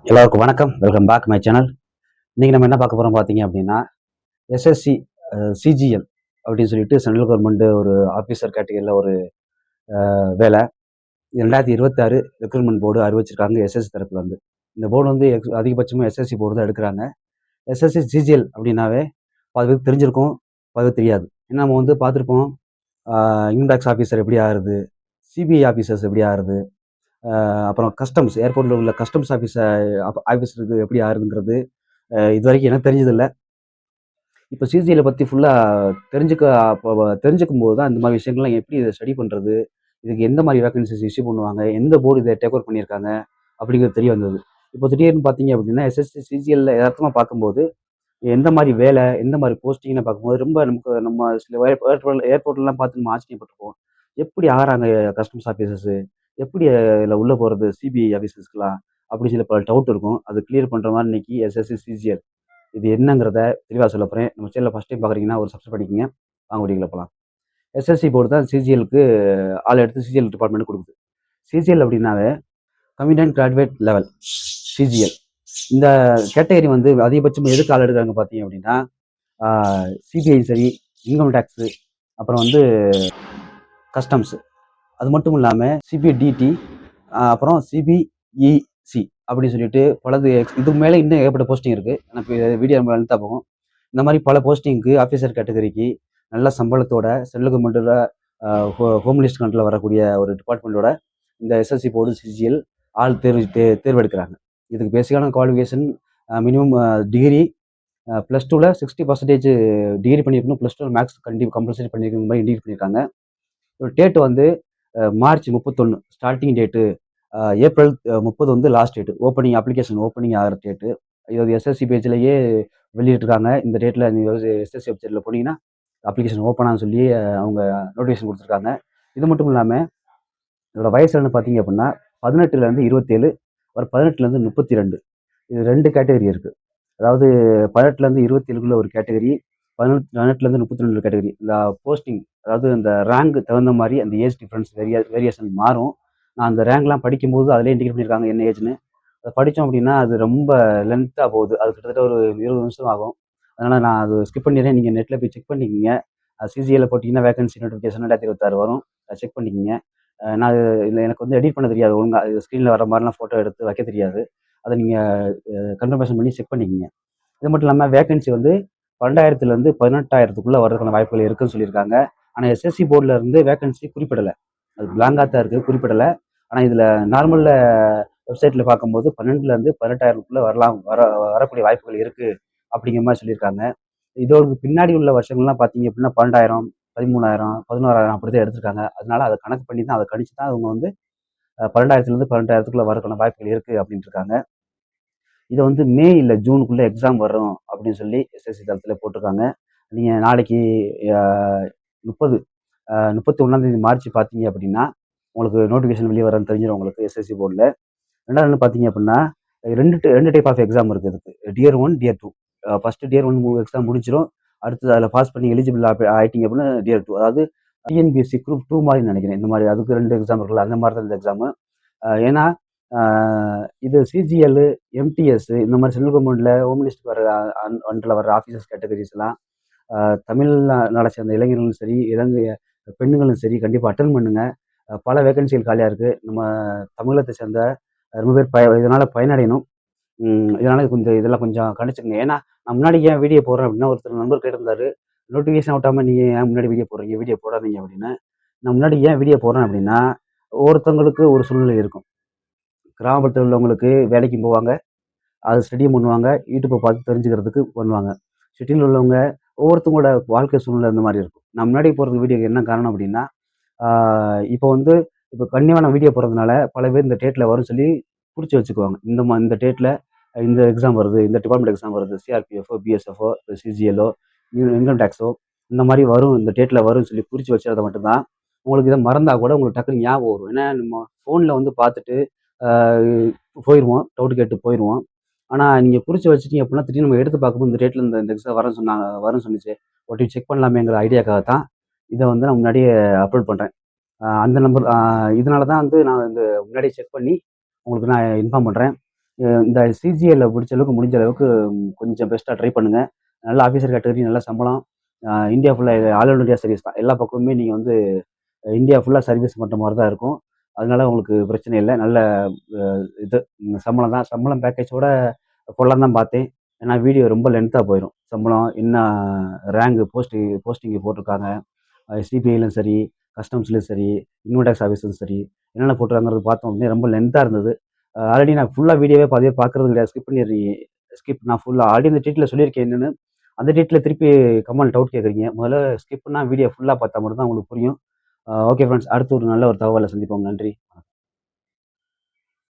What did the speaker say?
எல்லாருக்கும் வணக்கம். Welcome back my channel. இன்னைக்கு நம்ம என்ன பார்க்க போறோம் பார்த்தீங்க அப்படின்னா, எஸ்எஸ்சி சிஜிஎல் அப்படின்னு சொல்லிட்டு சென்ட்ரல் கவர்மெண்ட் ஒரு ஆஃபீஸர் கேட்டகரியில் ஒரு வேலை 2026 ரெக்ரூட்மெண்ட் போர்டு அறிவிச்சிருக்காங்க எஸ்எஸ்சி தரப்புல இருந்து. இந்த போர்டு வந்து அதிகபட்சமாக எஸ்எஸ்சி போர்டு தான் எடுக்கிறாங்க. எஸ்எஸ்சி சிஜிஎல் அப்படின்னாவே பாதி பேருக்கு தெரிஞ்சிருக்கும், பாதி பேருக்கு தெரியாது. ஏன்னா நம்ம வந்து பார்த்துருப்போம், இன்கம் டேக்ஸ் ஆஃபீஸர் எப்படி ஆகுறது, சிபிஐ ஆஃபீஸர்ஸ் எப்படி ஆகுறது, அப்புறம் கஸ்டம்ஸ் ஏர்போர்ட்டில் உள்ள கஸ்டம்ஸ் ஆஃபீஸருக்கு எப்படி ஆகுதுங்கிறது இது வரைக்கும் எனக்கு தெரிஞ்சதில்லை. இப்போ சிஜிஎலை பற்றி ஃபுல்லாக தெரிஞ்சுக்கும் போது தான் இந்த மாதிரி விஷயங்கள்லாம் எப்படி இதை ஸ்டடி பண்ணுறது, இதுக்கு எந்த மாதிரி வேகன்சிஸ் இஷ்யூ பண்ணுவாங்க, எந்த போர்டு இதை டேக் ஓவர் பண்ணியிருக்காங்க அப்படிங்கிறது தெரிய வந்தது. இப்போ திடீர்னு பார்த்தீங்க அப்படின்னா எஸ்எஸ்சி சிஜிஎல்ல யதார்த்தமாக பார்க்கும்போது எந்த மாதிரி வேலை, எந்த மாதிரி போஸ்டிங்னு பார்க்கும்போது ரொம்ப நம்ம சில ஏர்போர்ட்லாம் பார்த்து நம்ம ஆச்சரியப்பட்டிருப்போம். எப்படி ஆகிறாங்க கஸ்டம்ஸ் ஆஃபீஸர்ஸு, எப்படி இதில் உள்ளே போகிறது சிபிஐ ஆஃபீஸர்ஸ்க்குலாம் அப்படி சில பல டவுட் இருக்கும். அது கிளியர் பண்ணுற மாதிரி இன்னைக்கு எஸ்எஸ்சி சிஜிஎல் இது என்னங்கிறத தெளிவாக சொல்ல போகிறேன். நம்ம சேனலில் ஃபஸ்ட் டைம் பார்க்குறீங்கன்னா ஒரு சப்ஸ்கிரைப் பண்ணிக்கோங்க. வாங்க வீடியோக்குள்ள போகலாம். எஸ்எஸ்சி போர்டு தான் சிஜிஎலுக்கு ஆள் எடுத்து சிஜிஎல் டிபார்ட்மெண்ட் கொடுக்குது. சிஜிஎல் அப்படின்னாவே கமிட்டன்ட் கிராஜுவேட் லெவல் சிஜிஎல். இந்த கேட்டகரி வந்து அதிகபட்சம் எதுக்கு ஆள் எடுக்கிறாங்க பார்த்தீங்க அப்படின்னா, சிபிஐ சரி, இன்கம் டேக்ஸு, அப்புறம் வந்து கஸ்டம்ஸு, அது மட்டும் இல்லாமல் சிபிடிடி, அப்புறம் சிபிஇசி அப்படின்னு சொல்லிட்டு பலது இதுக்கு மேலே இன்னும் ஏகப்பட்ட போஸ்டிங் இருக்குது. எனக்கு வீடியோ நம்ம எழுத்தா போகும். இந்த மாதிரி பல போஸ்டிங்க்கு ஆஃபீஸர் கேட்டகரிக்கு நல்ல சம்பளத்தோட சென்ட்ரல் கவர்மெண்ட்டோட ஹோம் லிஸ்ட் கண்ட்ரில் வரக்கூடிய ஒரு டிபார்ட்மெண்ட்டோட இந்த எஸ்எஸ்சி போர்டு சிஜிஎல் ஆள் தேர்வெடுக்கிறாங்க. இதுக்கு பேசிக்கான குவாலிஃபிகேஷன் மினிமம் டிகிரி, ப்ளஸ் டூவில் 60% டிகிரி பண்ணியிருக்கணும், ப்ளஸ் டூ மேக்ஸ் கம்பல்சரி பண்ணியிருக்கிற மாதிரி இண்டிகேட் பண்ணியிருக்காங்க. ஒரு டேட் வந்து மார்ச் 31 ஸ்டார்டிங் டேட்டு, ஏப்ரல் 30 வந்து லாஸ்ட் டேட்டு, அப்ளிகேஷன் ஓப்பனிங் ஆகிற டேட்டு. இது எஸ்எஸ்சி பேஜ்லேயே வெளியிட்டிருக்காங்க. இந்த டேட்டில் நீங்கள் எஸ்எஸ்சி வெப்சைட்டில் போனீங்கன்னா அப்ளிகேஷன் ஓப்பனான்னு சொல்லி அவங்க நோட்டிஃபிகேஷன் கொடுத்துருக்காங்க. இது மட்டும் இல்லாமல் இதோட வயசு என்ன பார்த்தீங்க அப்படின்னா 18லேருந்து 27, ஒரு 18லேருந்து 32. இது 2 கேட்டகரி இருக்குது. அதாவது 18லேருந்து 27க்குள்ள ஒரு கேட்டகரி, 18லேருந்து 32 கேட்டகரி. இந்த போஸ்டிங் அதாவது இந்த ரேங்க் தகுந்த மாதிரி அந்த ஏஜ் டிஃப்ரென்ஸ் வேரியேஷன் மாறும். நான் அந்த ரேங்க்லாம் படிக்கும்போது அதிலே இண்டிகேட் பண்ணியிருக்காங்க என்ன ஏஜ்னு. அதை படித்தோம் அப்படின்னா அது ரொம்ப லென்த்தாக போகுது. அது கிட்டத்தட்ட ஒரு 20 நிமிஷம் ஆகும். அதனால் நான் அது ஸ்கிப் பண்ணிடுறேன். நீங்கள் நெட்டில் போய் செக் பண்ணிக்கிங்க. சிஜிஎல்ல போட்டிங்கன்னா வேகன்சி நோட்டிஃபிகேஷன் 2026 வரும். அதை செக் பண்ணிக்கிங்க. நான் இல்லை, எனக்கு வந்து எடிட் பண்ண தெரியாது ஒழுங்காக. ஸ்க்ரீனில் வர மாதிரிலாம் ஃபோட்டோ எடுத்து வைக்க தெரியாது. அதை நீங்கள் கன்ஃபர்மேஷன் பண்ணி செக் பண்ணிக்கிங்க. இது மட்டும் இல்லாமல் வேகன்சி வந்து 12,000லேருந்து 18,000க்குள்ளே வர்றதுக்கான வாய்ப்புகள் இருக்குன்னு சொல்லியிருக்காங்க. ஆனால் எஸ்எஸ்சி போர்டில் இருந்து வேகன்சி குறிப்பிடலை. அது பிளாங்காக தான் இருக்குது, குறிப்பிடலை. ஆனால் இதில் நார்மலில் வெப்சைட்டில் பார்க்கும்போது 12லேருந்து 18,000க்குள்ளே வரக்கூடிய வாய்ப்புகள் இருக்குது அப்படிங்கிற மாதிரி சொல்லியிருக்காங்க. இதோடு பின்னாடி உள்ள வருஷங்கள்லாம் பார்த்தீங்க அப்படின்னா 12,000, 13,000, 11,000 அப்படி தான் எடுத்திருக்காங்க. அதனால அதை கணக்கு பண்ணி தான் அதை கணிச்சு தான் அவங்க வந்து 12,000லேருந்து 18,000க்குள்ளே வரதுக்கான வாய்ப்புகள் இருக்குது அப்படின்ட்டு இருக்காங்க. இதை வந்து மே இல்லை ஜூனுக்குள்ளே எக்ஸாம் வரும் அப்படின்னு சொல்லி எஸ்எஸ்சி தளத்தில் போட்டிருக்காங்க. நீங்கள் நாளைக்கு 30 31 மார்ச் பார்த்தீங்க அப்படின்னா உங்களுக்கு நோட்டிஃபிகேஷன் வெளியே வரன்னு தெரிஞ்சிடும் உங்களுக்கு எஸ்எஸ்சி போர்டில். ரெண்டாவது பார்த்தீங்க அப்படின்னா ரெண்டு டைப் ஆஃப் எக்ஸாம் இருக்குது இதுக்கு, dear 1, dear 2. First dear 1 exam முடிஞ்சிடும். அடுத்தது அதில் பாஸ் பண்ணி எலிஜிபிள் ஆகிட்டீங்க அப்படின்னா டியர் 2, அதாவது டிஎன்பிஎஸ்சி குரூப் 2 மாதிரி நினைக்கிறேன். இந்த மாதிரி அதுக்கு 2 எக்ஸாம் இருக்குல்ல, அந்த மாதிரி தான் இந்த எக்ஸாமு. ஏன்னா இது சிஜிஎல், எம்டிஎஸ் இந்த மாதிரி சென்ட்ரல் கவர்மெண்ட்டில் ஹோம் லிஸ்ட் வர அண்டரில் வர ஆஃபீஸர்ஸ் கேட்டகரிஸ்லாம் தமிழ்நாடை சேர்ந்த இளைஞர்களும் சரி, பெண்ணுங்களும் சரி கண்டிப்பாக அட்டன் பண்ணுங்க. பல வேகன்சிகள் காலியாக இருக்குது. நம்ம தமிழகத்தை சேர்ந்த ரொம்ப பேர் இதனால் பயனடையணும். இதனால் கொஞ்சம் இதெல்லாம் கொஞ்சம் கணிச்சுக்கங்க. ஏன்னா நான் முன்னாடி ஏன் வீடியோ போடுறேன் அப்படின்னா, ஒருத்தர் நண்பர் கேட்டிருந்தாரு, நோட்டிஃபிகேஷன் விட்டாமல் நீங்கள் ஏன் முன்னாடி வீடியோ போடுறீங்க, வீடியோ போடாதீங்க அப்படின்னு. நான் முன்னாடி ஏன் வீடியோ போடுறேன் அப்படின்னா, ஒவ்வொருத்தவங்களுக்கு ஒரு சூழ்நிலை இருக்கும். கிராமப்புறத்தில் உள்ளவங்களுக்கு வேலைக்கு போவாங்க, அது ஸ்டடியும் பண்ணுவாங்க, யூடியூப்பை பார்த்து தெரிஞ்சுக்கிறதுக்கு பண்ணுவாங்க. சிட்டியில் உள்ளவங்க ஒவ்வொருத்தவங்களோட வாழ்க்கை சூழ்நிலை இந்த மாதிரி இருக்கும். நான் முன்னாடி போடுறது வீடியோக்கு என்ன காரணம் அப்படின்னா, இப்போ வந்து இப்போ கன்னிவான வீடியோ போடுறதுனால பல பேர் இந்த டேட்டில் வரும்னு சொல்லி குறித்து வச்சுக்குவாங்க. இந்த டேட்டில் இந்த எக்ஸாம் வருது, இந்த டிபார்ட்மெண்ட் எக்ஸாம் வருது, சிஆர்பிஎஃப்ஓ, பிஎஸ்எஃப்ஓ, சிஜிஎல்ஓ, இன்கம் டேக்ஸோ இந்த மாதிரி வரும், இந்த டேட்டில் வரும்னு சொல்லி குறித்து வச்சுறத மட்டும்தான். உங்களுக்கு இதை மறந்தால் கூட உங்களுக்கு டக்குன்னு ஞாபகம் வரும். ஏன்னா நம்ம ஃபோனில் வந்து பார்த்துட்டு போயிடுவோம், டவுட் கேட்டு போயிடுவோம். ஆனால் நீங்கள் குறித்து வச்சுட்டீங்க அப்படின்னா திடீர்னு நம்ம எடுத்து பார்க்கும்போது இந்த டேட்டில் இந்த எக்ஸாம் வரும்னு சொன்னிச்சு, ஒட்டி செக் பண்ணலாமேங்கிற ஐடியாக்காக தான் இதை வந்து நான் முன்னாடியே அப்லோட் பண்ணுறேன். அந்த நம்பர் இதனால தான் வந்து நான் இந்த முன்னாடியே செக் பண்ணி உங்களுக்கு நான் இன்ஃபார்ம் பண்ணுறேன். இந்த சிஜிஎல்ல முடிஞ்ச அளவுக்கு கொஞ்சம் பெஸ்ட்டாக ட்ரை பண்ணுங்க. நல்ல ஆஃபீஸர் கேட்டகரி, நல்ல சம்பளம். இந்தியா ஃபுல்லா ஆல் ஓவர் இந்தியா சர்வீஸ் தான். எல்லா பக்கமுமே நீங்க வந்து இந்தியா ஃபுல்லா சர்வீஸ் பண்ற மாரி தான் இருக்கும். அதனால உங்களுக்கு பிரச்சனை இல்ல. நல்ல அ இது சம்பளம் தான். சம்பளம் பேக்கேஜோட போடலான்னு தான் பார்த்தேன். ஏன்னா வீடியோ ரொம்ப லென்த்தா போயிரும். சம்பளம் என்ன ரேங்க் போஸ்டிங் போட்டிருக்காங்க. சிபிஐலயும் சரி, கஸ்டம்ஸ்லயும் சரி, இன்கம் டேக்ஸ் ஆஃபீஸ்லயும் சரி, என்னென்ன போட்டிருக்காங்கிறத பார்த்தோம் அப்படின்னா ரொம்ப லென்த்தா இருந்தது. ஆல்ரெடி நான் ஃபுல்லா வீடியோவே பாதியா பார்க்கறது கிடையாது. நான் ஃபுல்லா ஆல்ரெடி இந்த டீட்டெயில்ல சொல்லியிருக்கேன் என்னன்னு. அந்த டீட்டெயில திருப்பி கமெண்ட்ல டவுட் கேட்குறீங்க. முதல்ல ஸ்கிப்னா வீடியோ ஃபுல்லா பார்த்தா மட்டும் தான் உங்களுக்கு புரியும். Okay friends. அடுத்து ஒரு நல்ல ஒரு தகவல்ல சந்திப்போம். நன்றி.